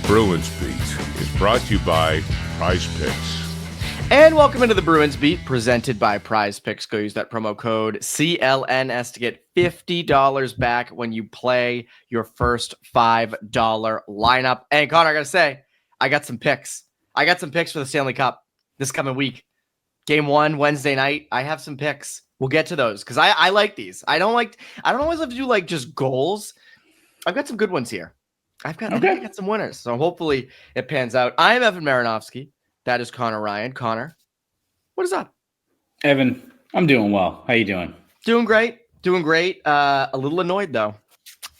Bruins Beat is brought to you by Prize Picks. And welcome into the Bruins Beat, presented by Prize Picks. Go use that promo code CLNS to get $50 back when you play your first $5 lineup. And Connor, I got to say, I got some picks. I got some picks for the Stanley Cup this coming week. Game 1, Wednesday night. I have some picks. We'll get to those because I like these. I don't always have to do like just goals. I've got some good ones here. I think I got some winners. So hopefully it pans out. I'm Evan Marinofsky. That is Conor Ryan. Connor, what is up? Evan, I'm doing well. How you doing? Doing great. A little annoyed, though.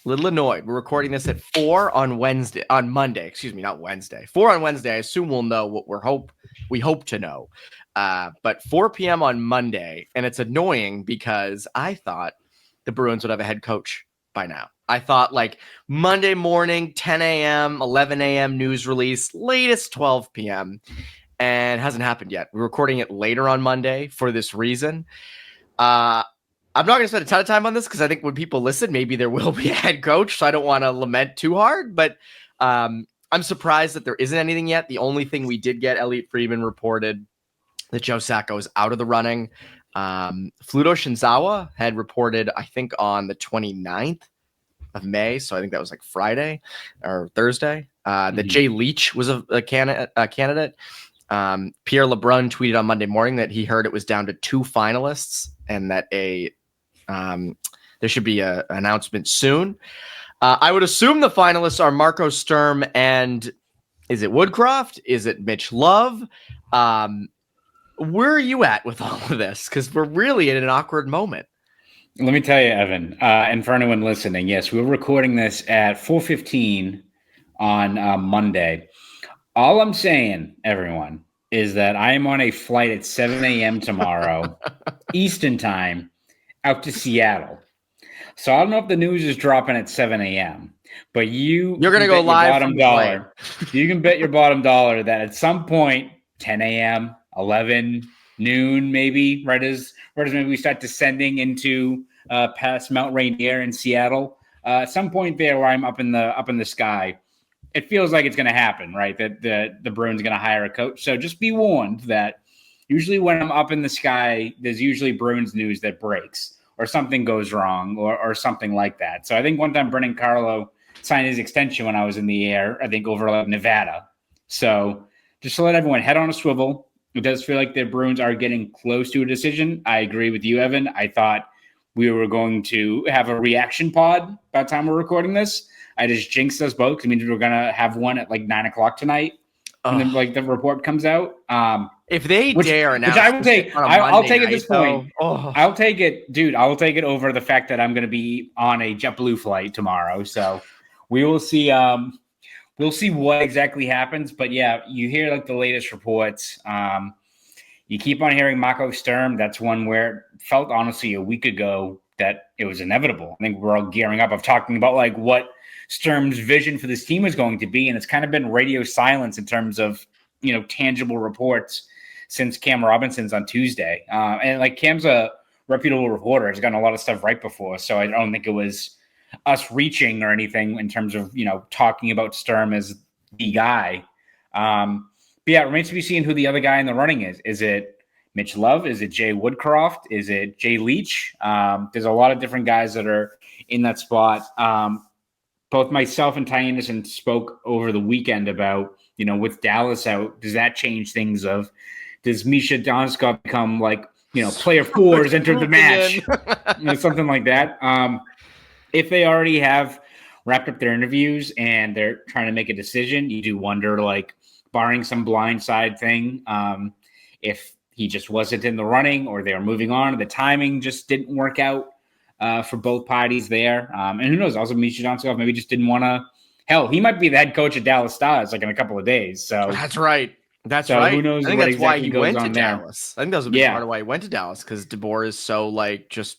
We're recording this at 4 on Monday. Excuse me, not Wednesday. 4 on Wednesday. I assume we'll know what we hope to know. But 4 p.m. on Monday, and it's annoying because I thought the Bruins would have a head coach by now. I thought like Monday morning, 10 a.m., 11 a.m. news release, latest 12 p.m., and it hasn't happened yet. We're recording it later on Monday for this reason. I'm not going to spend a ton of time on this because I think when people listen, maybe there will be a head coach, so I don't want to lament too hard, but I'm surprised that there isn't anything yet. The only thing we did get, Elliot Friedman reported that Joe Sacco is out of the running. Fluto Shinzawa had reported, I think, on the 29th of May, so I think that was like Friday or Thursday, that Jay Leach was a candidate. Pierre LeBrun tweeted on Monday morning that he heard it was down to 2 finalists and that there should be an announcement soon. I would assume the finalists are Marco Sturm and is it Woodcroft? Is it Mitch Love? Where are you at with all of this? Because we're really in an awkward moment. Let me tell you, Evan, and for anyone listening, yes, we're recording this at 4:15 on Monday. All I'm saying, everyone, is that I am on a flight at 7 a.m. tomorrow, Eastern time, out to Seattle. So I don't know if the news is dropping at 7 a.m., but you're going to go live from the plane. You can bet your bottom dollar that at some point, 10 a.m., 11 noon, maybe right as maybe we start descending into past Mount Rainier in Seattle. At some point there, where I'm up in the sky, it feels like it's going to happen, right? That the Bruins going to hire a coach. So just be warned that usually when I'm up in the sky, there's usually Bruins news that breaks or something goes wrong or something like that. So I think one time Brendan Carlo signed his extension when I was in the air, I think over like Nevada. So just to let everyone head on a swivel. It does feel like the Bruins are getting close to a decision. I agree with you, Evan. I thought we were going to have a reaction pod by the time we're recording this. I just jinxed us both because it means we were going to have one at like 9 o'clock tonight. And then like the report comes out. If they dare announce, which I will take, I'll take at this point. Oh. I'll take it, dude. I will take it over the fact that I'm going to be on a JetBlue flight tomorrow. So we will see. We'll see what exactly happens, but yeah, you hear like the latest reports. You keep on hearing Marco Sturm. That's one where it felt honestly a week ago that it was inevitable. I think we're all gearing up of talking about like what Sturm's vision for this team is going to be, and it's kind of been radio silence in terms of tangible reports since Cam Robinson's on Tuesday. And like Cam's a reputable reporter. He's gotten a lot of stuff right before, so I don't think it was us reaching or anything in terms of, talking about Sturm as the guy. But yeah, it remains to be seen who the other guy in the running is. Is it Mitch Love? Is it Jay Woodcroft? Is it Jay Leach? There's a lot of different guys that are in that spot. Both myself and Ty Anderson spoke over the weekend about, with Dallas out, does that change things does Misha Donskov become like, player 4 has entered the match? Something like that. If they already have wrapped up their interviews and they're trying to make a decision, you do wonder, like, barring some blindside thing, if he just wasn't in the running or they were moving on, the timing just didn't work out for both parties there. And who knows? Also, Misha Donskov maybe just didn't want to. Hell, he might be the head coach at Dallas Stars like in a couple of days. So that's right. Who knows? I think what that's exactly why he goes went to on there. Dallas. I think that was a big part of why he went to Dallas because DeBoer is so like just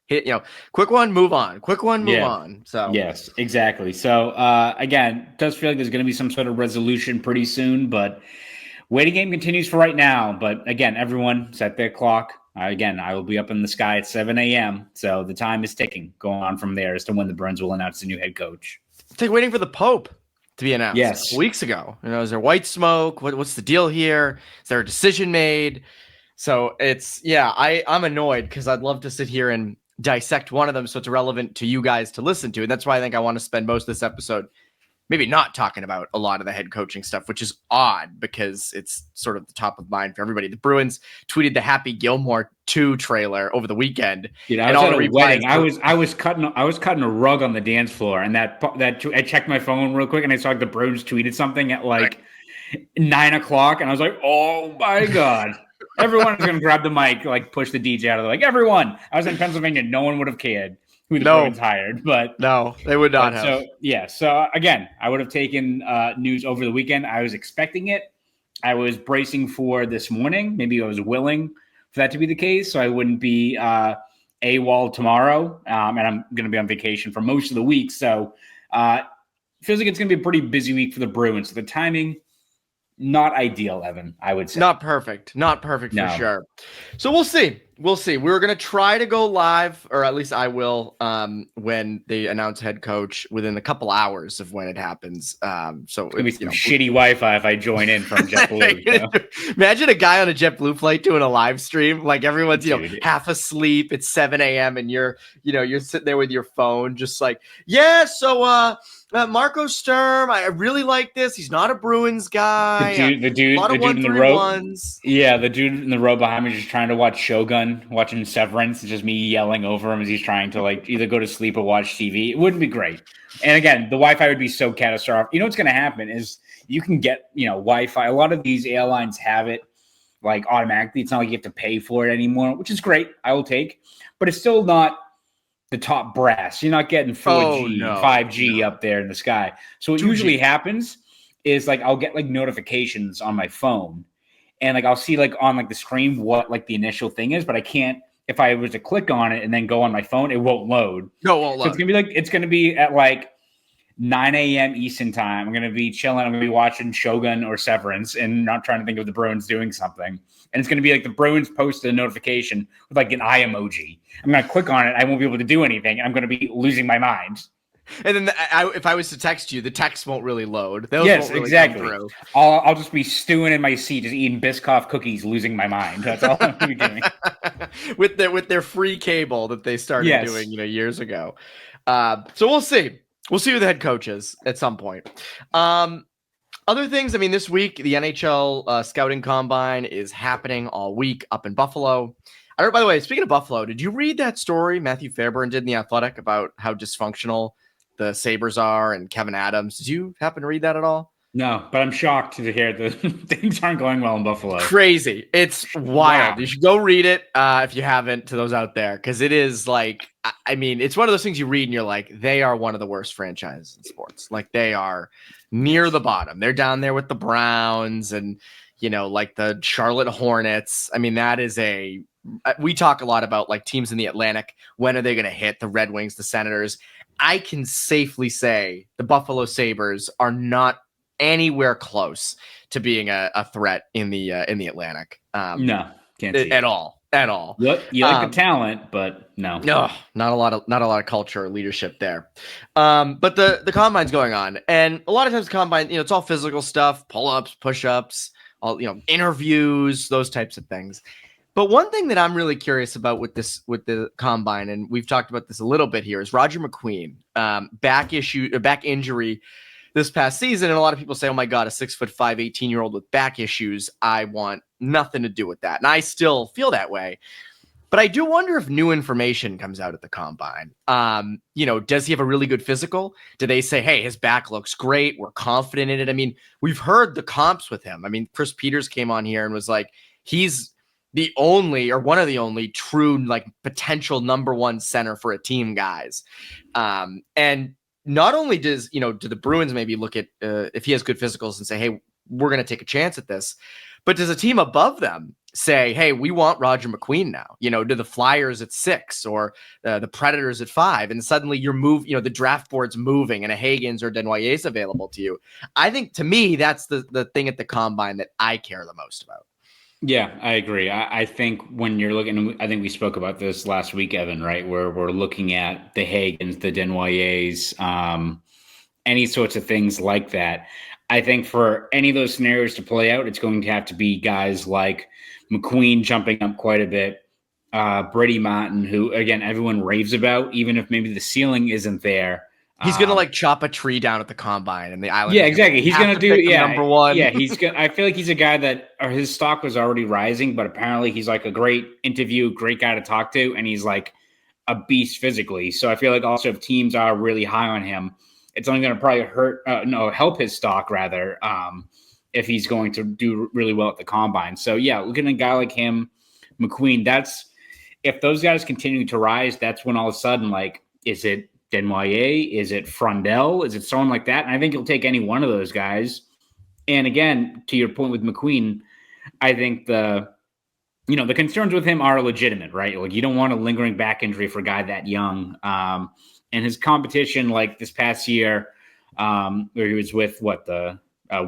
hit, quick one, move on. Quick one, move on. So yes, exactly. So again, it does feel like there's going to be some sort of resolution pretty soon, but waiting game continues for right now. But again, everyone set their clock. Again, I will be up in the sky at 7 a.m. So the time is ticking going on from there as to when the Bruins will announce the new head coach. It's like waiting for the Pope. to be announced Yes. a couple weeks ago. Is there white smoke? What's the deal here? Is there a decision made? So I'm annoyed because I'd love to sit here and dissect one of them so it's relevant to you guys to listen to. And that's why I think I want to spend most of this episode maybe not talking about a lot of the head coaching stuff, which is odd because it's sort of the top of mind for everybody. The Bruins tweeted the Happy Gilmore 2 trailer over the weekend. Dude, I was at a wedding. I was cutting a rug on the dance floor, and that I checked my phone real quick, and I saw the Bruins tweeted something at 9:00, and I was like, oh my God. Everyone's going to grab the mic, push the DJ out of the everyone. I was in Pennsylvania. No one would have cared who the Bruins hired, but no, they would not have. So again, I would have taken news over the weekend. I was expecting it. I was bracing for this morning. Maybe I was willing for that to be the case, so I wouldn't be AWOL tomorrow, and I'm going to be on vacation for most of the week. So it feels like it's going to be a pretty busy week for the Bruins. So the timing, not ideal, Evan, I would say. Not perfect for sure. So we'll see. We're going to try to go live, or at least I will, when they announce head coach within a couple hours of when it happens. So it's going to be some shitty Wi-Fi if I join in from JetBlue. Imagine a guy on a JetBlue flight doing a live stream. Everyone's, half asleep. It's 7 a.m. and you're sitting there with your phone just Marco Sturm, I really like this. He's not a Bruins guy. The dude in the row. Yeah, the dude in the row behind me just trying to watch Shogun, watching Severance. It's just me yelling over him as he's trying to either go to sleep or watch TV. It wouldn't be great. And again, the Wi-Fi would be so catastrophic. You know what's going to happen is you can get Wi-Fi. A lot of these airlines have it automatically. It's not like you have to pay for it anymore, which is great. I will take, but it's still not the top brass. You're not getting 4G, 5G up there in the sky. So what 2G. Usually happens is I'll get notifications on my phone, and I'll see on the screen what the initial thing is, but I can't. If I was to click on it and then go on my phone, it won't load. No, it won't load. So it's gonna be at 9 a.m. Eastern time. I'm gonna be chilling. I'm gonna be watching Shogun or Severance and not trying to think of the Bruins doing something. And it's going to be the Bruins posted a notification with an eye emoji. I'm going to click on it. I won't be able to do anything. I'm going to be losing my mind. And then if I was to text you, the text won't really load. Those won't really exactly. Come through. I'll just be stewing in my seat, just eating Biscoff cookies, losing my mind. That's all I'm going to be doing. with their free cable that they started doing years ago. So we'll see. We'll see who the head coach is at some point. Other things, this week, the NHL Scouting Combine is happening all week up in Buffalo. By the way, speaking of Buffalo, did you read that story Matthew Fairburn did in The Athletic about how dysfunctional the Sabres are and Kevin Adams? Did you happen to read that at all? No, but I'm shocked to hear that things aren't going well in Buffalo. Crazy. It's wild. Wow. You should go read it if you haven't, to those out there, because it is it's one of those things you read and you're they are one of the worst franchises in sports. They are near the bottom. They're down there with the Browns and, the Charlotte Hornets. That is we talk a lot about teams in the Atlantic. When are they going to hit the Red Wings, the Senators? I can safely say the Buffalo Sabres are not anywhere close to being a threat in the Atlantic. No, can't see at all. Look, you like the talent, but no, not a lot of culture or leadership there. But the combine's going on, and a lot of times the combine, it's all physical stuff, pull-ups, push-ups, all interviews, those types of things. But one thing that I'm really curious about with the combine, and we've talked about this a little bit here, is Roger McQueen, back injury this past season. And a lot of people say, oh my God, a 6'5", 18-year-old with back issues. I want nothing to do with that. And I still feel that way. But I do wonder if new information comes out at the combine. Does he have a really good physical? Do they say, hey, his back looks great, we're confident in it? We've heard the comps with him. Chris Peters came on here and was like, he's the only or one of the only true potential number one center for a team, guys. And not only do the Bruins maybe look at if he has good physicals and say, hey, we're going to take a chance at this, but does a team above them say, hey, we want Roger McQueen now? Do the Flyers at 6 or the Predators at 5? And suddenly the draft board's moving and a Haggs or Desnoyers available to you. I think, to me, that's the thing at the combine that I care the most about. Yeah, I agree. I think when you're looking, I think we spoke about this last week, Evan, right? Where we're looking at the Haggs, the Desnoyers, any sorts of things like that. I think for any of those scenarios to play out, it's going to have to be guys like McQueen jumping up quite a bit, Brady Martin, who, again, everyone raves about, even if maybe the ceiling isn't there. He's gonna like chop a tree down at the combine, and the island. Yeah, exactly. He's gonna do number one. Yeah, he's gonna. I feel like he's a guy that his stock was already rising, but apparently he's like a great interview, great guy to talk to, and he's like a beast physically. So I feel like also if teams are really high on him, it's only going to probably help his stock rather, if he's going to do really well at the combine. So yeah, looking at a guy like him, McQueen, if those guys continue to rise, that's when all of a sudden, like, is it Desnoyers? Is it Frundell? Is it someone like that? And I think you'll take any one of those guys. And again, to your point with McQueen, I think the concerns with him are legitimate, right? Like, you don't want a lingering back injury for a guy that young. And his competition, like this past year, where he was with the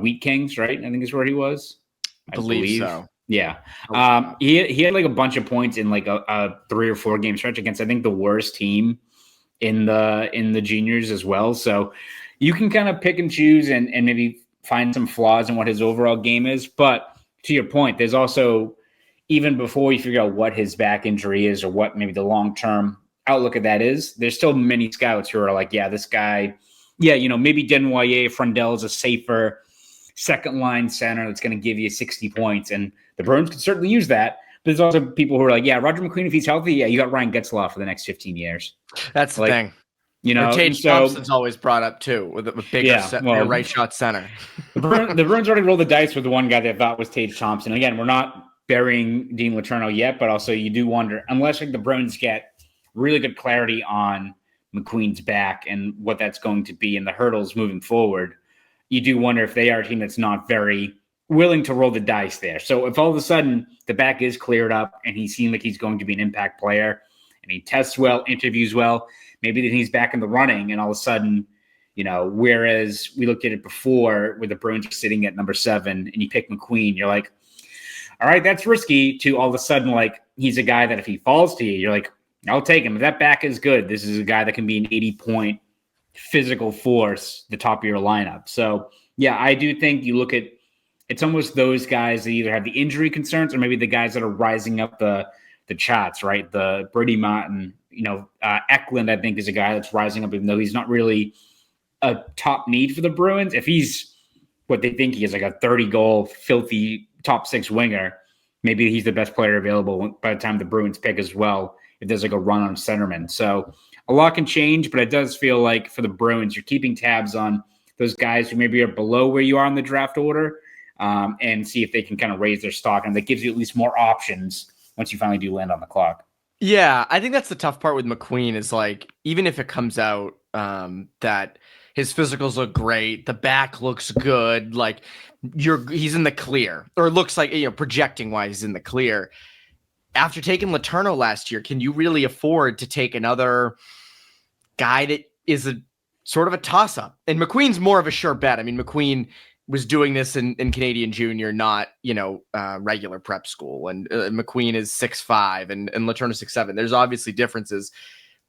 Wheat Kings, right? I think is where he was. I believe so. Yeah. He had like a bunch of points in like a 3 or 4 game stretch against, I think, the worst team in the juniors as well. So you can kind of pick and choose and maybe find some flaws in what his overall game is. But to your point, there's also, even before you figure out what his back injury is or what maybe the long-term outlook of that is, there's still many scouts who are like, yeah, this guy, maybe Desnoyers, Frundell is a safer second-line center that's going to give you 60 points. And the Bruins could certainly use that. But there's also people who are like, yeah, Roger McQueen, if he's healthy, yeah, you got Ryan Getzlaf for the next 15 years. That's the thing. Tage Thompson's always brought up too, with a bigger right shot center. the Bruins already rolled the dice with the one guy they thought was Tage Thompson. Again, we're not burying Dean Letourneau yet, but also you do wonder, unless like the Bruins get really good clarity on McQueen's back and what that's going to be and the hurdles moving forward, you do wonder if they are a team that's not very willing to roll the dice there. So if all of a sudden the back is cleared up and he seems like he's going to be an impact player and he tests well, interviews well, maybe then he's back in the running, and all of a sudden, whereas we looked at it before where the Bruins are sitting at number 7 and you pick McQueen, you're like, all right, that's risky, to all of a sudden, like, he's a guy that if he falls to you, you're like, I'll take him. If that back is good, this is a guy that can be an 80-point physical force, the top of your lineup. So, yeah, I do think you look at, it's almost those guys that either have the injury concerns or maybe the guys that are rising up the charts, right? The Brady Martin, Eklund, I think, is a guy that's rising up, even though he's not really a top need for the Bruins. If he's what they think he is, like a 30-goal, filthy top 6 winger, maybe he's the best player available by the time the Bruins pick as well, if there's like a run on centerman. So a lot can change, but it does feel like for the Bruins, you're keeping tabs on those guys who maybe are below where you are in the draft order, and see if they can kind of raise their stock. And that gives you at least more options once you finally do land on the clock. Yeah, I think that's the tough part with McQueen is, like, even if it comes out that his physicals look great, the back looks good, like he's in the clear, or it looks like, projecting wise he's in the clear. After taking Letourneau last year, can you really afford to take another guy that is a sort of a toss-up? And McQueen's more of a sure bet. I mean, McQueen was doing this in Canadian junior, not, regular prep school. And McQueen is 6'5", and Letourneau 6'7". There's obviously differences,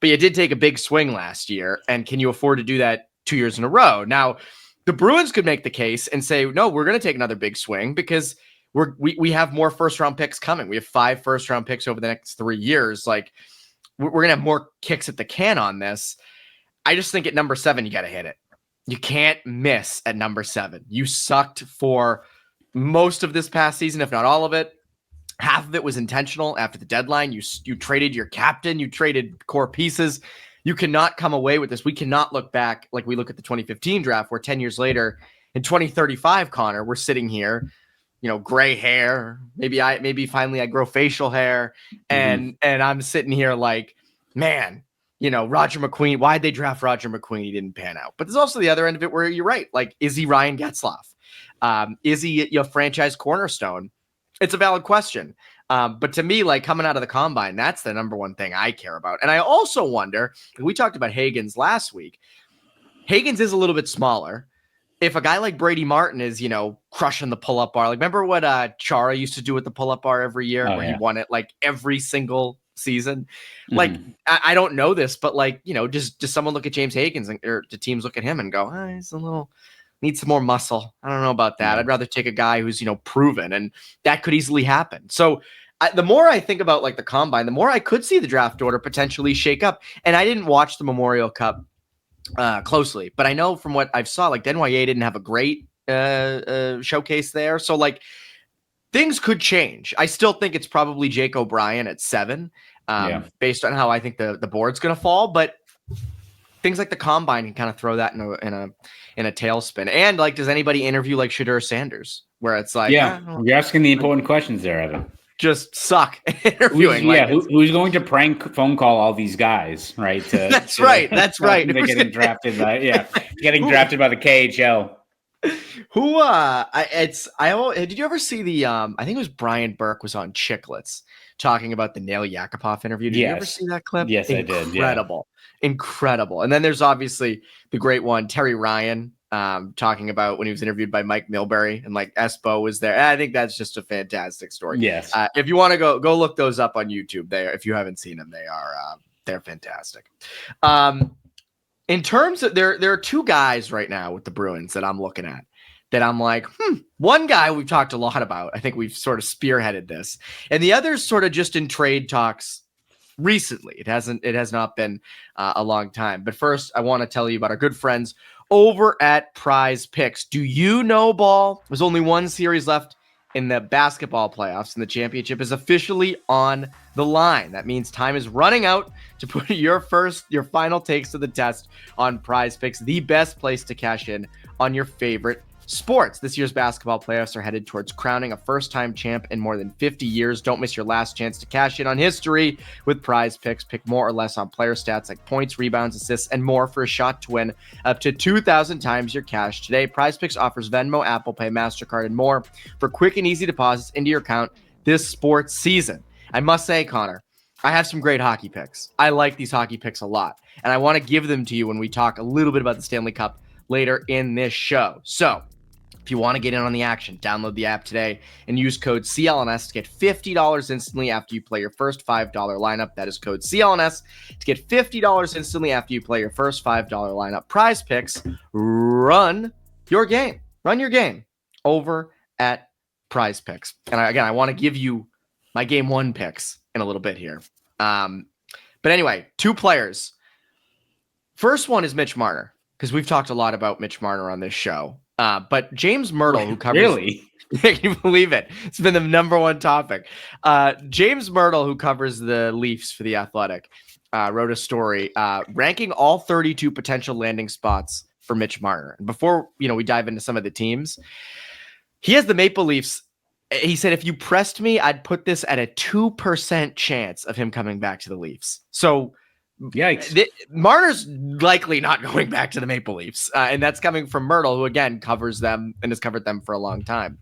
but you did take a big swing last year. And can you afford to do that 2 years in a row? Now, the Bruins could make the case and say, no, we're going to take another big swing because we have more first-round picks coming. We have 5 first-round picks over the next 3 years. Like, we're going to have more kicks at the can on this. I just think at number 7, you got to hit it. You can't miss at number 7. You sucked for most of this past season, if not all of it. Half of it was intentional after the deadline. You traded your captain. You traded core pieces. You cannot come away with this. We cannot look back like we look at the 2015 draft, where 10 years later in 2035, Connor, we're sitting here, gray hair. Maybe finally I grow facial hair, and I'm sitting here like, man, Roger McQueen, why'd they draft Roger McQueen? He didn't pan out. But there's also the other end of it where you're right. Like, is he Ryan Getzlaf? Is he your franchise cornerstone? It's a valid question. But to me, like, coming out of the combine, that's the number one thing I care about. And I also wonder, we talked about Haggs last week. Haggs is a little bit smaller. If a guy like Brady Martin is, crushing the pull-up bar, like, remember what Chara used to do with the pull-up bar every year, he won it like every single season. Like, I don't know this, but like, does someone look at James Higgins or do teams look at him and go, he's needs some more muscle. I don't know about that. I'd rather take a guy who's, proven, and that could easily happen. So the more I think about like the combine, the more I could see the draft order potentially shake up. And I didn't watch the Memorial Cup closely, but I know from what I've saw, like Desnoyers didn't have a great showcase there. So like things could change. I still think it's probably Jake O'Brien at 7, based on how I think the board's going to fall. But things like the combine can kind of throw that in a tailspin. And like, does anybody interview like Shedeur Sanders, where it's like, you're asking the important questions there, Evan. Just suck interviewing. Who's going to prank phone call all these guys, right? That's right. They're getting drafted by the KHL. Who did you ever see the I think it was Brian Burke was on Chicklets talking about the Nail Yakupov interview. Did you ever see that clip? Yes, I did. Incredible. And then there's obviously the great one, Terry Ryan, talking about when he was interviewed by Mike Milbury and like Espo was there. And I think that's just a fantastic story. Yes. If you want to go look those up on YouTube, if you haven't seen them, they're fantastic. In terms of there are 2 guys right now with the Bruins that I'm looking at that I'm like, one guy we've talked a lot about. I think we've sort of spearheaded this, and the other's sort of just in trade talks recently. It has not been a long time. But first, I want to tell you about our good friends over at Prize Picks. Do you know, Ball? There's only one series left in the basketball playoffs, and the championship is officially on the line. That means time is running out to put your final takes to the test on Prize Picks, the best place to cash in on your favorite sports. This year's basketball playoffs are headed towards crowning a first-time champ in more than 50 years. Don't miss your last chance to cash in on history with Prize Picks. Pick more or less on player stats like points, rebounds, assists, and more for a shot to win up to 2,000 times your cash today. Prize Picks offers Venmo, Apple Pay, MasterCard, and more for quick and easy deposits into your account this sports season. I must say, Connor, I have some great hockey picks. I like these hockey picks a lot, and I want to give them to you when we talk a little bit about the Stanley Cup later in this show. So, if you want to get in on the action, download the app today and use code CLNS to get $50 instantly after you play your first $5 lineup. That is code CLNS to get $50 instantly after you play your first $5 lineup. Prize Picks, run your game over at Prize Picks. And I want to give you my game 1 picks in a little bit here. But anyway, 2 players. First one is Mitch Marner, because we've talked a lot about Mitch Marner on this show. But James Myrtle, who covers... Really? Can you believe it? It's been the number one topic. James Myrtle, who covers the Leafs for The Athletic, wrote a story ranking all 32 potential landing spots for Mitch Marner. And before we dive into some of the teams, he has the Maple Leafs. He said, if you pressed me, I'd put this at a 2% chance of him coming back to the Leafs. So... Yikes. Marner's likely not going back to the Maple Leafs, and that's coming from Myrtle, who again covers them and has covered them for a long time.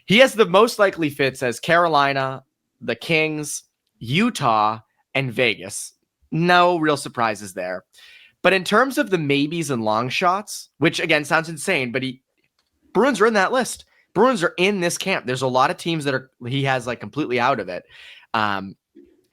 He has the most likely fits as Carolina, the Kings, Utah, and Vegas. No real surprises there. But in terms of the maybes and long shots, which again sounds insane, but Bruins are in that list. Bruins are in this camp. There's a lot of teams that he has like completely out of it.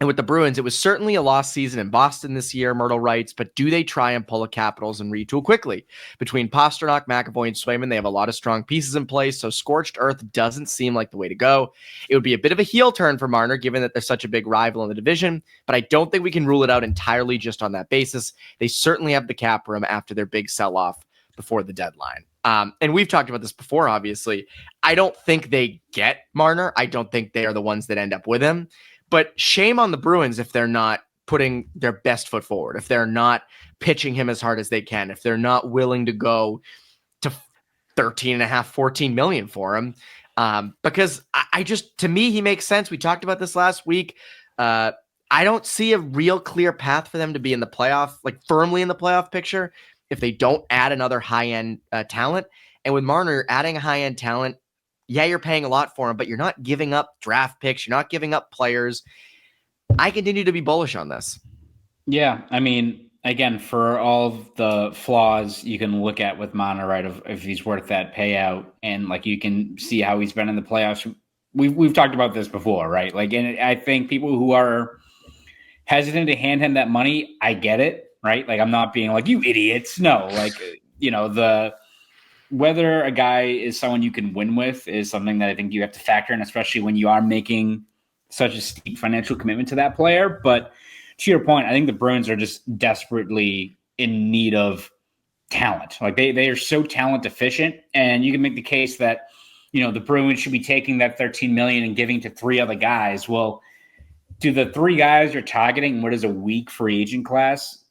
And with the Bruins, it was certainly a lost season in Boston this year, Myrtle writes, but do they try and pull a Capitals and retool quickly? Between Pasternak, McAvoy, and Swayman, they have a lot of strong pieces in place, so scorched earth doesn't seem like the way to go. It would be a bit of a heel turn for Marner, given that they're such a big rival in the division, but I don't think we can rule it out entirely just on that basis. They certainly have the cap room after their big sell-off before the deadline. And we've talked about this before, obviously. I don't think they get Marner. I don't think they are the ones that end up with him. But shame on the Bruins if they're not putting their best foot forward, if they're not pitching him as hard as they can, if they're not willing to go to 13.5, 14 million for him. Because to me, he makes sense. We talked about this last week. I don't see a real clear path for them to be in the playoff, like firmly in the playoff picture, if they don't add another high-end talent. And with Marner adding a high-end talent, yeah, you're paying a lot for him, but you're not giving up draft picks. You're not giving up players. I continue to be bullish on this. Yeah, I mean, again, for all of the flaws you can look at with Marner, right, if he's worth that payout, and like you can see how he's been in the playoffs. We've talked about this before, right? Like, and I think people who are hesitant to hand him that money. I get it, right? Like, I'm not being like, you idiots. No, like, whether a guy is someone you can win with is something that I think you have to factor in, especially when you are making such a steep financial commitment to that player. But to your point, I think the Bruins are just desperately in need of talent. Like, they are so talent deficient, and you can make the case that, the Bruins should be taking that $13 million and giving to 3 other guys. Well, do the 3 guys you're targeting, what is a weak free agent class,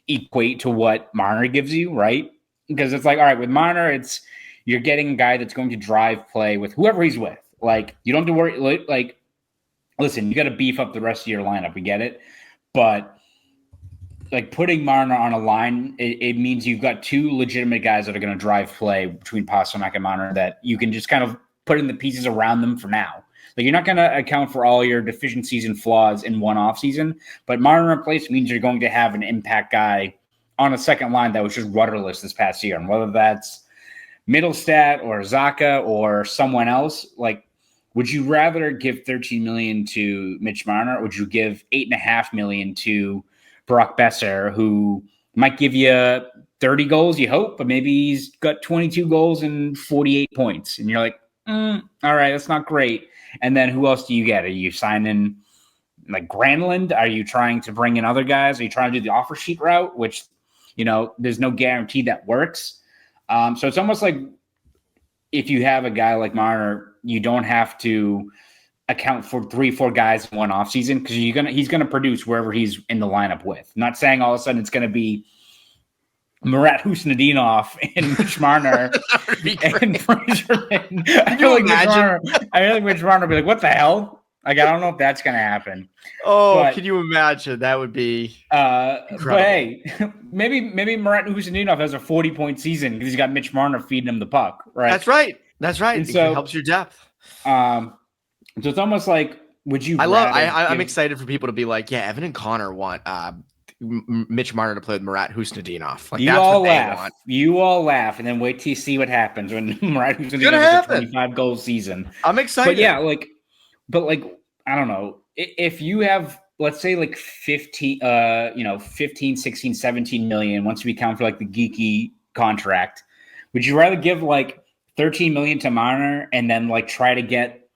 equate to what Marner gives you, right? Because it's like, all right, with Marner, you're getting a guy that's going to drive play with whoever he's with. Like, you don't have to worry. Like, listen, you got to beef up the rest of your lineup. We get it. But, like, putting Marner on a line, it means you've got 2 legitimate guys that are going to drive play between Pastrnak and Marner that you can just kind of put in the pieces around them for now. Like, you're not going to account for all your deficiencies and flaws in one offseason, but Marner in place means you're going to have an impact guy on a second line that was just rudderless this past year. And whether that's Middlestat or Zaka or someone else, like, would you rather give $13 million to Mitch Marner, or would you give $8.5 million to Brock Besser, who might give you 30 goals, you hope, but maybe he's got 22 goals and 48 points. And you're like, all right, that's not great. And then who else do you get? Are you signing like Granlund? Are you trying to bring in other guys? Are you trying to do the offer sheet route, which, there's no guarantee that works. So it's almost like if you have a guy like Marner, you don't have to account for 3-4 guys in one offseason, because he's gonna produce wherever he's in the lineup with. I'm not saying all of a sudden it's gonna be Murat Husnudinov and Mitch Marner and Fraserman. I feel like Mitch Marner will be like, what the hell? Like, I don't know if that's gonna happen. Oh, can you imagine? That would be incredible. But hey, maybe Murat Husnudinov has a 40-point season because he's got Mitch Marner feeding him the puck, right? That's right. And so it helps your depth. So it's almost like, would you? I'm excited for people to be like, yeah, Evan and Connor want Mitch Marner to play with Murat Husnudinov. Like, you that's all what laugh. they want. You all laugh, and then wait till you see what happens when Murat Husnudinov has a 25-goal season. I'm excited. But yeah, but I don't know. If you have, let's say, like 15, 16, 17 million, once we count for like the geeky contract, would you rather give like 13 million to Marner and then like try to get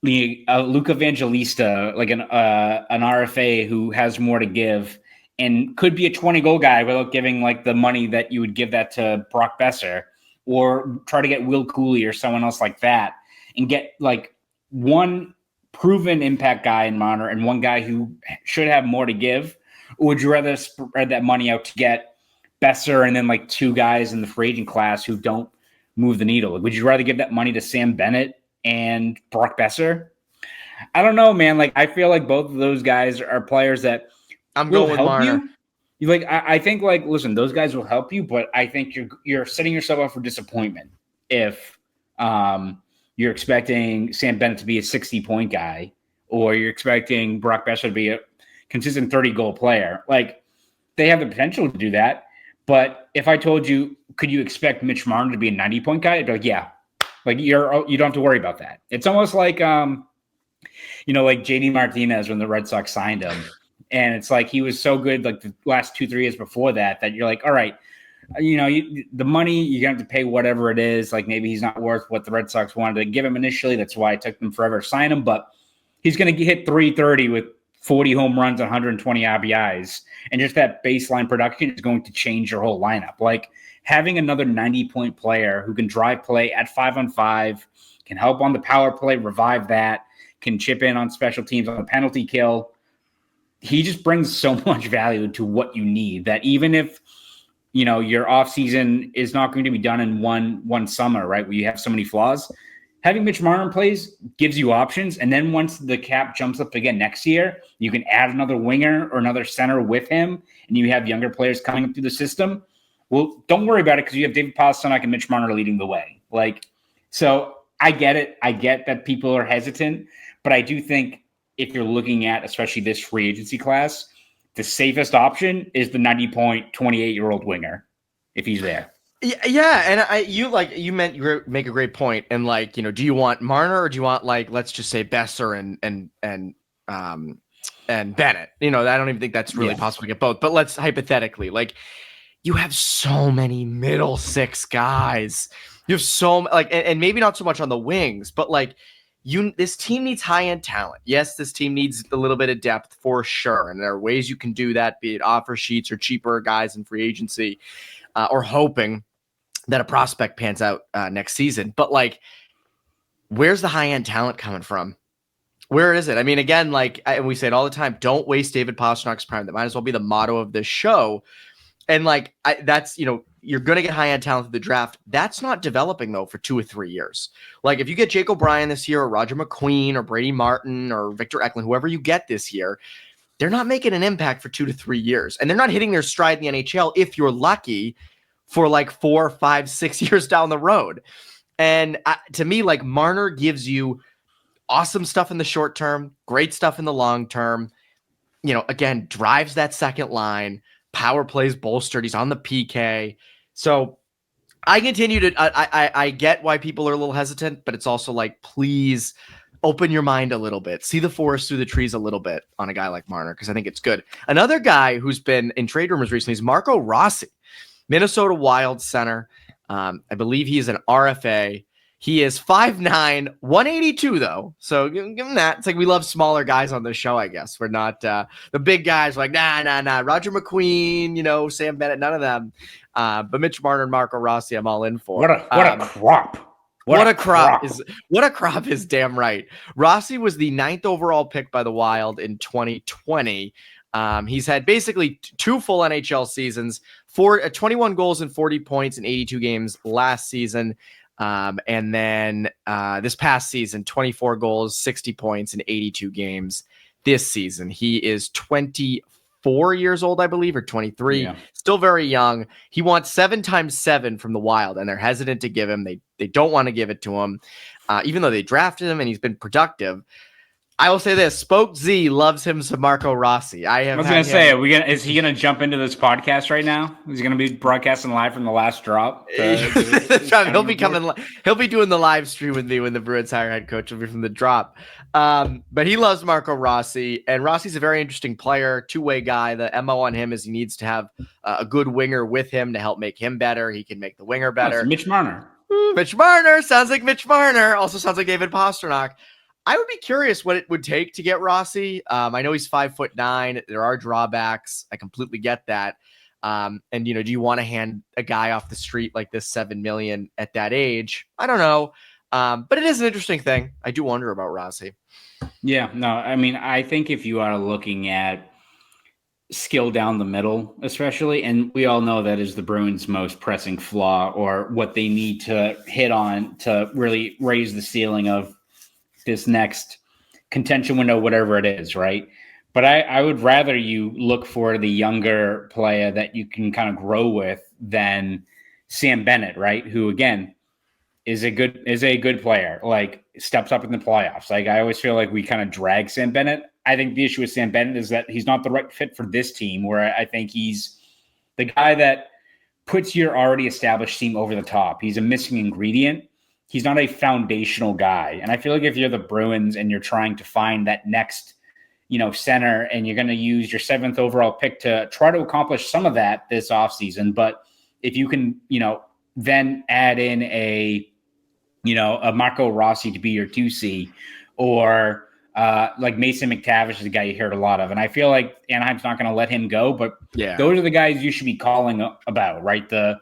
Luca Evangelista, like an RFA who has more to give and could be a 20-goal guy without giving like the money that you would give that to Brock Besser, or try to get Will Cooley or someone else like that and get like one proven impact guy in Marner and one guy who should have more to give? Or would you rather spread that money out to get Besser and then like 2 guys in the free agent class who don't move the needle? Would you rather give that money to Sam Bennett and Brock Besser? I don't know, man. Like, I feel like both of those guys are players that I'm going with Marner. You like, I think, like, listen, those guys will help you, but I think you're setting yourself up for disappointment if you're expecting Sam Bennett to be a 60-point guy, or you're expecting Brock Besser to be a consistent 30-goal player. Like, they have the potential to do that. But if I told you, could you expect Mitch Marner to be a 90-point guy? I'd be like, yeah. Like, you don't have to worry about that. It's almost like, like JD Martinez when the Red Sox signed him. And it's like he was so good like the last 2-3 years before that you're like, all right, the money, you're going to have to pay whatever it is. Like, maybe he's not worth what the Red Sox wanted to give him initially. That's why it took them forever to sign him. But he's going to hit 330 with 40 home runs, 120 RBIs. And just that baseline production is going to change your whole lineup. Like, having another 90-point player who can drive play at 5-on-5, can help on the power play, revive that, can chip in on special teams on the penalty kill. He just brings so much value to what you need that even if, your offseason is not going to be done in one summer, right, where you have so many flaws, having Mitch Marner in place gives you options. And then once the cap jumps up again next year, you can add another winger or another center with him, and you have younger players coming up through the system. Well, don't worry about it because you have David Pastrnak and Mitch Marner leading the way. Like, so I get it. I get that people are hesitant, but I do think if you're looking at, especially this free agency class, the safest option is the 90-point, 28-year-old winger if he's there. Yeah, and you make a great point. And like, do you want Marner or do you want, like, let's just say Besser and and Bennett. I don't even think that's really possible to get both. But let's hypothetically, you have so many middle six guys. You have and maybe not so much on the wings, but this team needs high-end talent. Yes, this team needs a little bit of depth for sure. And there are ways you can do that, be it offer sheets or cheaper guys in free agency, or hoping that a prospect pans out next season. But where's the high-end talent coming from? Where is it? I mean, again, and we say it all the time, don't waste David Pasternak's prime. That might as well be the motto of this show. And that's, you're going to get high-end talent through the draft. That's not developing, though, for 2 or 3 years. If you get Jake O'Brien this year, or Roger McQueen, or Brady Martin, or Victor Eklund, whoever you get this year, they're not making an impact for 2 to 3 years. And they're not hitting their stride in the NHL, if you're lucky, for 4, 5, 6 years down the road. And to me, Marner gives you awesome stuff in the short term, great stuff in the long term, again, drives that second line, power plays bolstered. He's on the PK. So I continue to, I get why people are a little hesitant, but it's also please open your mind a little bit. See the forest through the trees a little bit on a guy like Marner, because I think it's good. Another guy who's been in trade rumors recently is Marco Rossi, Minnesota Wild center. I believe he is an RFA. He is 5'9", 182 though. So give him that. It's we love smaller guys on this show, I guess. We're not the big guys. Nah. Roger McQueen, Sam Bennett, none of them. But Mitch Marner and Marco Rossi, I'm all in for. What a crop. What a crop is damn right. Rossi was the 9th overall pick by the Wild in 2020. He's had basically 2 full NHL seasons, 21 goals and 40 points in 82 games last season. And then this past season, 24 goals, 60 points in 82 games this season. He is 24 years old, I believe, or 23. Yeah. Still very young. He wants 7x7 from the Wild, and they're hesitant to give him. They don't want to give it to him, even though they drafted him and he's been productive. I will say this: Spoke Z loves him some Marco Rossi. I was going to say, is he going to jump into this podcast right now? Is he going to be broadcasting live from the last drop? He'll be coming. He'll be doing the live stream with me when the Bruins hire head coach will be from the drop. But he loves Marco Rossi, and Rossi's a very interesting player, two-way guy. The MO on him is he needs to have a good winger with him to help make him better. He can make the winger better. Mitch Marner. Mitch Marner sounds like Mitch Marner. Also sounds like David Pastrnak. I would be curious what it would take to get Rossi. I know he's 5'9". There are drawbacks. I completely get that. And do you want to hand a guy off the street like this $7 million at that age? I don't know. But it is an interesting thing. I do wonder about Rossi. Yeah, no, I mean, I think if you are looking at skill down the middle, especially, and we all know that is the Bruins' most pressing flaw, or what they need to hit on to really raise the ceiling of this next contention window, whatever it is, right? But I would rather you look for the younger player that you can kind of grow with than Sam Bennett, right? Who again is a good player, steps up in the playoffs. I always feel like we kind of drag Sam Bennett. I think the issue with Sam Bennett is that he's not the right fit for this team, where I think he's the guy that puts your already established team over the top. He's a missing ingredient. He's not a foundational guy. And I feel like if you're the Bruins and you're trying to find that next, center, and you're going to use your 7th overall pick to try to accomplish some of that this offseason, but if you can, then add in a Marco Rossi to be your 2C, or Mason McTavish is a guy you heard a lot of. And I feel like Anaheim's not going to let him go, but those are the guys you should be calling about, right? The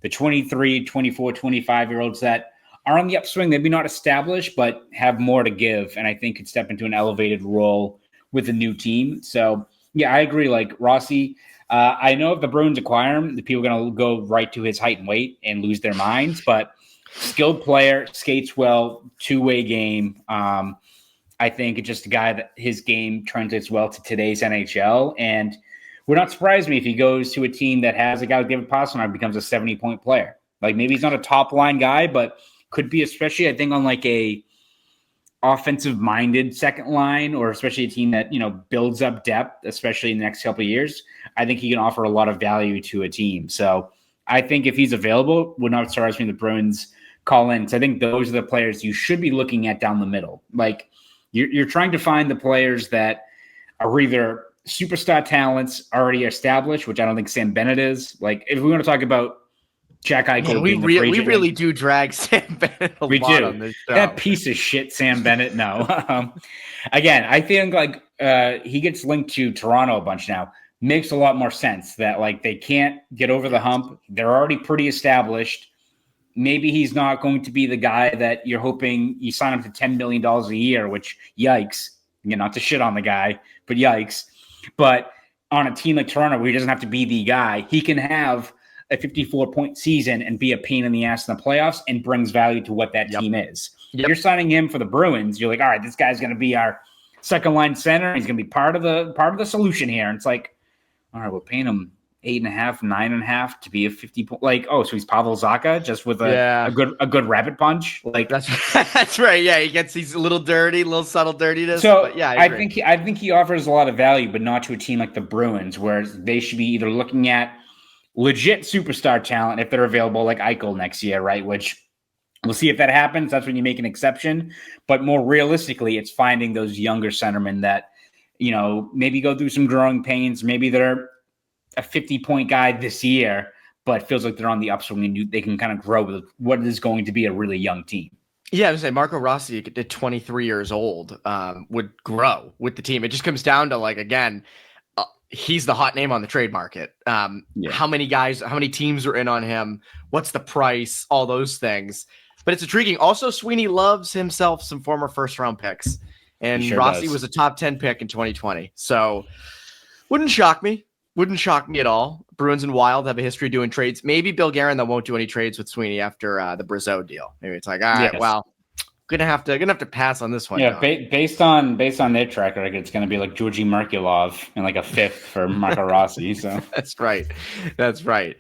23, 24, 25-year-olds that are on the upswing, maybe not established, but have more to give, and I think could step into an elevated role with a new team. So, yeah, I agree. Rossi, I know if the Bruins acquire him, the people are going to go right to his height and weight and lose their minds, but skilled player, skates well, two-way game. I think it's just a guy that his game translates well to today's NHL, and would not surprise me if he goes to a team that has a guy like David Pastrnak, becomes a 70-point player. Maybe he's not a top-line guy, but could be, especially I think on a offensive-minded second line, or especially a team that builds up depth, especially in the next couple of years. I think he can offer a lot of value to a team. So I think if he's available, would not surprise me the Bruins call in. So I think those are the players you should be looking at down the middle. You're trying to find the players that are either superstar talents already established, which I don't think Sam Bennett is. Like, if we want to talk about Jack Eichel, Man, we really do drag Sam Bennett a lot on this show. That piece of shit, Sam Bennett. No, again, I think like he gets linked to Toronto a bunch now. Makes a lot more sense that like they can't get over the hump. They're already pretty established. Maybe he's not going to be the guy that you're hoping you sign him to $10 million a year, which yikes, not to shit on the guy, but yikes. But on a team like Toronto, where he doesn't have to be the guy, he can have a 54-point season and be a pain in the ass in the playoffs and brings value to what that team is. Yep. You're signing him for the Bruins. You're like, all right, this guy's going to be our second line center. He's going to be part of the solution here. And it's like, all right, we're paying him 8.5, 9.5 to be a 50 point. Like, oh, so he's Pavel Zacha just with a good rabbit punch. Like that's right. Yeah, he gets these little subtle dirtiness. So but yeah, I think he offers a lot of value, but not to a team like the Bruins, where they should be either looking at legit superstar talent if they're available, like Eichel next year, right? Which we'll see if that happens. That's when you make an exception. But more realistically, it's finding those younger centermen that, maybe go through some growing pains. Maybe they're a 50-point guy this year, but feels like they're on the upswing and they can kind of grow with what is going to be a really young team. Yeah, I would say Marco Rossi at 23 years old would grow with the team. It just comes down to, like, again, he's the hot name on the trade market. How many teams are in on him? What's the price? All those things. But it's intriguing. Also, Sweeney loves himself some former first-round picks. And sure Rossi was a top 10 pick in 2020. So wouldn't shock me. Wouldn't shock me at all. Bruins and Wild have a history of doing trades. Maybe Bill Guerin, though, won't do any trades with Sweeney after the Brazeau deal. Maybe it's like, all right, well, gonna have to pass on this one. Yeah, based on their track record, it's gonna be like Georgi Merkulov and like a fifth for Marco Rossi. So That's right.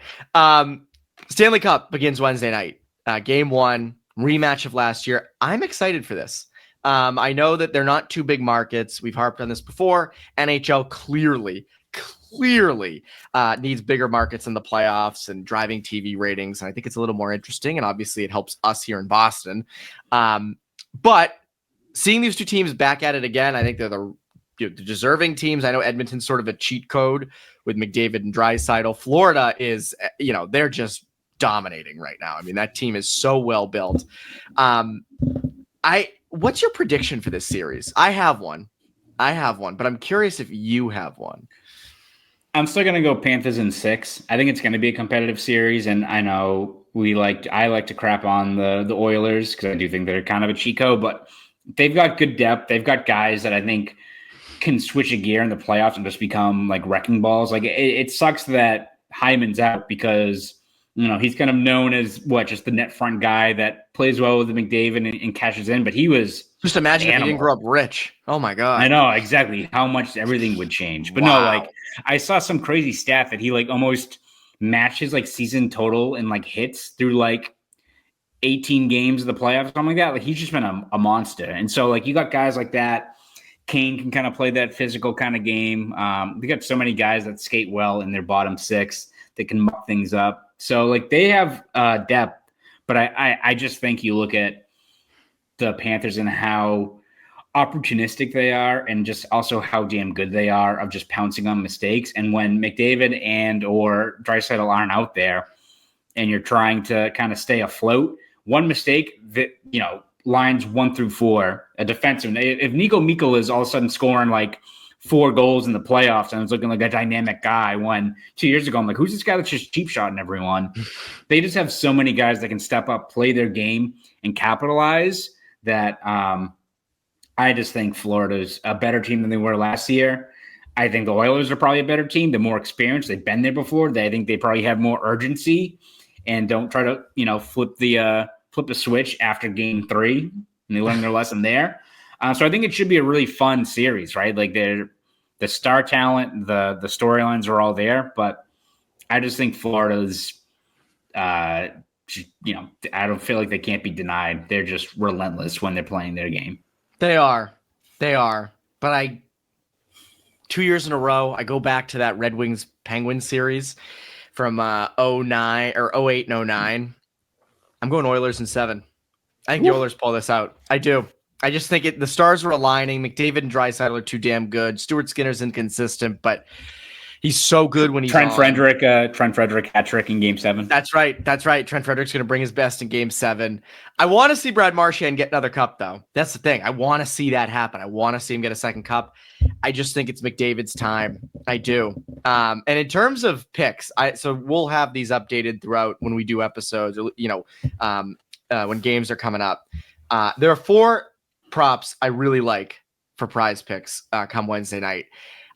Stanley Cup begins Wednesday night. Game 1, rematch of last year. I'm excited for this. I know that they're not two big markets. We've harped on this before. NHL clearly needs bigger markets in the playoffs and driving TV ratings. And I think it's a little more interesting. And obviously it helps us here in Boston. But seeing these two teams back at it again, I think they're the deserving teams. I know Edmonton's sort of a cheat code with McDavid and Draisaitl. Florida is, they're just dominating right now. I mean, that team is so well built. What's your prediction for this series? I have one, but I'm curious if you have one. I'm still going to go Panthers in 6. I think it's going to be a competitive series, and I know I like to crap on the Oilers because I do think they're kind of a cheat code, but they've got good depth. They've got guys that I think can switch a gear in the playoffs and just become like wrecking balls. Like it sucks that Hyman's out because he's kind of known as just the net front guy that plays well with McDavid and cashes in, but he was just imagine if he didn't grow up rich. Oh my God. I know exactly how much everything would change. But no, I saw some crazy stat that he almost matches season total in hits through 18 games of the playoffs, something like that. He's just been a monster. And so you got guys like that. Kane can kind of play that physical kind of game. They got so many guys that skate well in their bottom 6 that can muck things up. So they have depth, but I just think you look at the Panthers and how opportunistic they are and just also how damn good they are of just pouncing on mistakes. And when McDavid and or Draisaitl aren't out there and you're trying to kind of stay afloat, one mistake that, lines 1 through 4, a defenseman, if Nico Mikkola is all of a sudden scoring 4 goals in the playoffs and it's looking like a dynamic guy, when 2 years ago, I'm like, who's this guy that's just cheap shotting everyone? They just have so many guys that can step up, play their game, and capitalize that I just think Florida's a better team than they were last year. I think the Oilers are probably a better team. They're more experienced. They've been there before. I think they probably have more urgency and don't try to, flip the switch after game 3 and they learn their lesson there. So I think it should be a really fun series, right? The star talent, the storylines are all there, but I just think Florida's, I don't feel like they can't be denied. They're just relentless when they're playing their game. They are. But 2 years in a row, I go back to that Red Wings Penguins series from 09 or 08 and 09. I'm going Oilers in 7. I think the Oilers pull this out. I do. I just think the stars were aligning. McDavid and Draisaitl are too damn good. Stuart Skinner's inconsistent, but he's so good when he's Trent on. Frederick hat trick in Game 7. That's right. Trent Frederick's going to bring his best in Game 7. I want to see Brad Marchand get another cup, though. That's the thing. I want to see that happen. I want to see him get a second cup. I just think it's McDavid's time. I do. And in terms of picks, so we'll have these updated throughout when we do episodes, when games are coming up. There are 4 props I really like for prize picks come Wednesday night.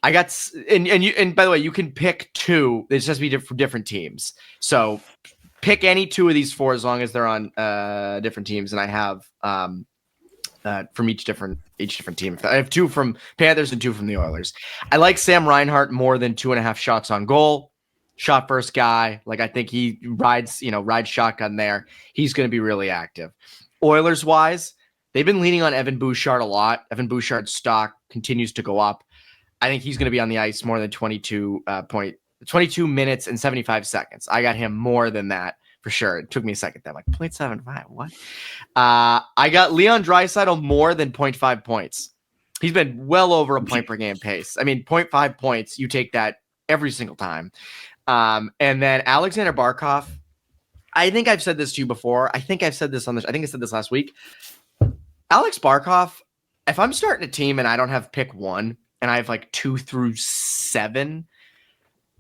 I got and by the way, you can pick 2. It's just be for different teams. So pick any 2 of these 4 as long as they're on different teams. And I have from each different team. I have 2 from Panthers and 2 from the Oilers. I like Sam Reinhart more than 2.5 shots on goal. Shot first guy. Like I think he rides shotgun there. He's going to be really active. Oilers wise, they've been leaning on Evan Bouchard a lot. Evan Bouchard's stock continues to go up. I think he's going to be on the ice more than 22 minutes and 75 seconds. I got him more than that for sure. It took me a second. I'm like 0.75. What? I got Leon Draisaitl more than 0.5 points. He's been well over a point per game pace. I mean, 0.5 points. You take that every single time. And then Alexander Barkov. I think I've said this to you before. I think I said this last week. Alex Barkov, if I'm starting a team and I don't have pick 1 and I have like 2 through 7,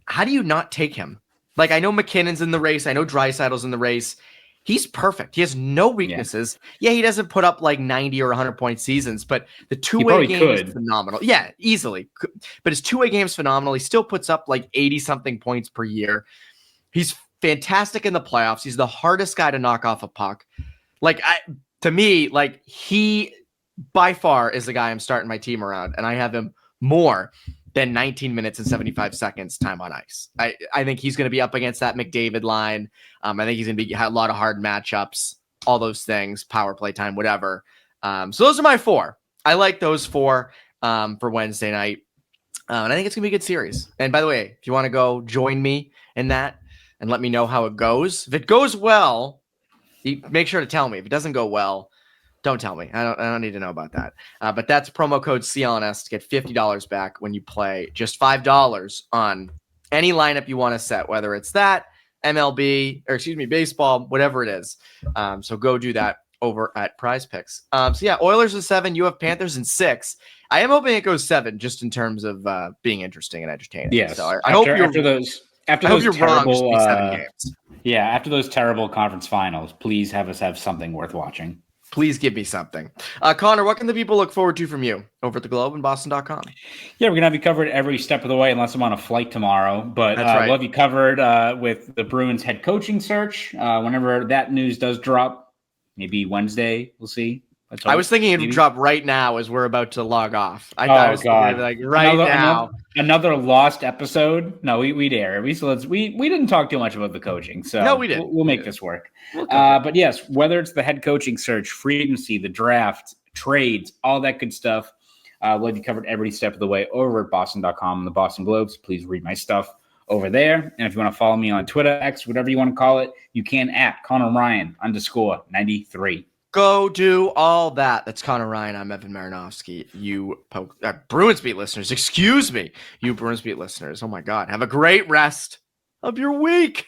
how do you not take him? Like, I know McKinnon's in the race. I know Draisaitl's in the race. He's perfect. He has no weaknesses. Yeah, he doesn't put up like 90 or 100 point seasons, but the two-way game is phenomenal. Yeah, easily. But his two-way game is phenomenal. He still puts up like 80-something points per year. He's fantastic in the playoffs. He's the hardest guy to knock off a puck. To me, he by far is the guy I'm starting my team around, and I have him more than 19 minutes and 75 seconds time on ice. I think he's going to be up against that McDavid line. I think he's going to be a lot of hard matchups, all those things, power play time, whatever. So those are my 4. I like those 4 for Wednesday night. And I think it's going to be a good series. And by the way, if you want to go join me in that and let me know how it goes, if it goes well, you make sure to tell me. If it doesn't go well, don't tell me. I don't need to know about that. But that's promo code CLNS to get $50 back when you play just $5 on any lineup you want to set, whether it's that, MLB, baseball, whatever it is. So go do that over at Prize Picks. Oilers in 7, you have Panthers in 6. I am hoping it goes 7 just in terms of being interesting and entertaining. Yes. So I hope you're terrible, wrong. 7 games. Yeah, after those terrible conference finals, please have us have something worth watching. Please give me something. Connor, what can the people look forward to from you over at the Globe and Boston.com? Yeah, we're going to have you covered every step of the way unless I'm on a flight tomorrow. But we'll have you covered with the Bruins head coaching search. Whenever that news does drop, maybe Wednesday, we'll see. I was thinking it would drop right now as we're about to log off. I was thinking like now. Another lost episode. No, we dare. We didn't talk too much about the coaching, so no, we didn't. We'll make this work. But yes, whether it's the head coaching search, free agency, the draft, trades, all that good stuff, we'll have you covered every step of the way over at Boston.com and the Boston Globes. Please read my stuff over there. And if you want to follow me on Twitter, X, whatever you want to call it, you can at Conor Ryan _93. Go do all that. That's Connor Ryan. I'm Evan Marinofsky. You Bruins Beat listeners, excuse me. You Bruins Beat listeners. Oh my God. Have a great rest of your week.